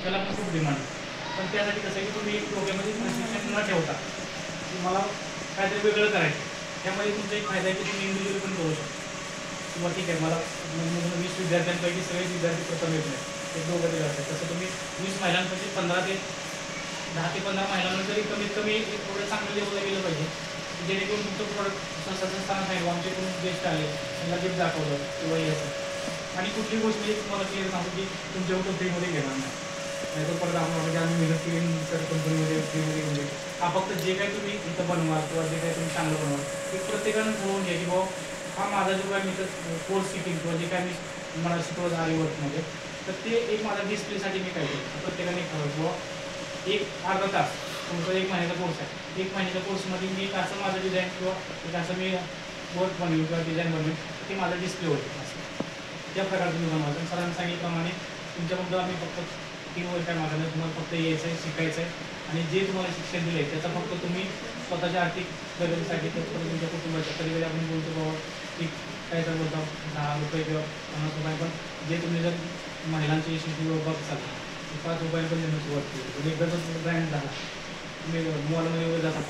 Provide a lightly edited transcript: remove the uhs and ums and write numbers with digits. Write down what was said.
त्याला पण खूप डिमांड आहे. पण त्यासाठी कसं आहे की तुम्ही डोक्यामध्ये प्रशिक्षण न ठेवता तुम्हाला काहीतरी वेगळं करायचं. त्यामध्ये तुमचा एक फायदा आहे की तुम्ही इंडिव्हिज्युअल पण करू शकता. किंवा ठीक आहे मला 20 विद्यार्थ्यांपैकी सगळेच विद्यार्थी प्रथम येत नाही, एक दोघं तरी असतात. तसं तुम्ही 20 महिलांपैकी 10 ते 15 महिलांना तरी कमीत कमी थोडं चांगलं लेवलला गेलं पाहिजे, जेणेकरून तुमचं प्रोडक्ट सदस्यांना सांगितलं आमचे कोण गेस्ट आले त्यांना गिफ्ट दाखवलं किंवा हे असं. आणि कुठली गोष्ट मी तुम्हाला क्लिअर सांगतो की तुमच्या कुठं फ्रीमध्ये घेणार नाही. नाहीतर परत आपण म्हणजे आम्ही मेहनत केली तर कंपनीमध्ये फ्रीमध्ये घेऊन जाईल. हा फक्त जे काही तुम्ही इथं बनवाल किंवा जे काही तुम्ही चांगलं बनवाल ते प्रत्येकानं ठरवून घ्या की बाबा हा माझा जो काय मी कोर्स शिकेन किंवा जे काय मी मला शिकवत आरीवर्कमध्ये, तर ते एक माझ्या डिस्प्लेसाठी मी काय केलं प्रत्येकाने ठरवलं किंवा एक अर्धा तास तुमचा 1 महिन्याचा कोर्स आहे. 1 महिन्याच्या कोर्समध्ये मी एक असं माझं डिझाईन किंवा एक असं मी वर्क बनवेन किंवा डिझाईन बनवेन ते माझं डिस्प्ले होईल असं. त्या प्रकारे तुम्ही बनवायचं. सरांनी सांगितल्याप्रमाणे तुमच्याबद्दल आम्ही फक्त 3 वर्ष काय मागणं, तुम्हाला फक्त यायचं आहे, शिकायचं आहे आणि जे तुम्हाला शिक्षण दिलं आहे त्याचा फक्त तुम्ही स्वतःच्या आर्थिक प्रगतीसाठी त्याचप्रमाणे तुमच्या कुटुंबाच्या कधी आपण बोलतो बाबा की काय तर बोलतो 10 रुपये किंवा 50 रुपये, पण जे तुम्ही जर महिलांचे यशस्वी बघाल 5 रुपयाला पण देणं सुरुवात केली. एकदा जर ब्रँड झाला तुम्ही मॉलमध्ये वगैरे जाता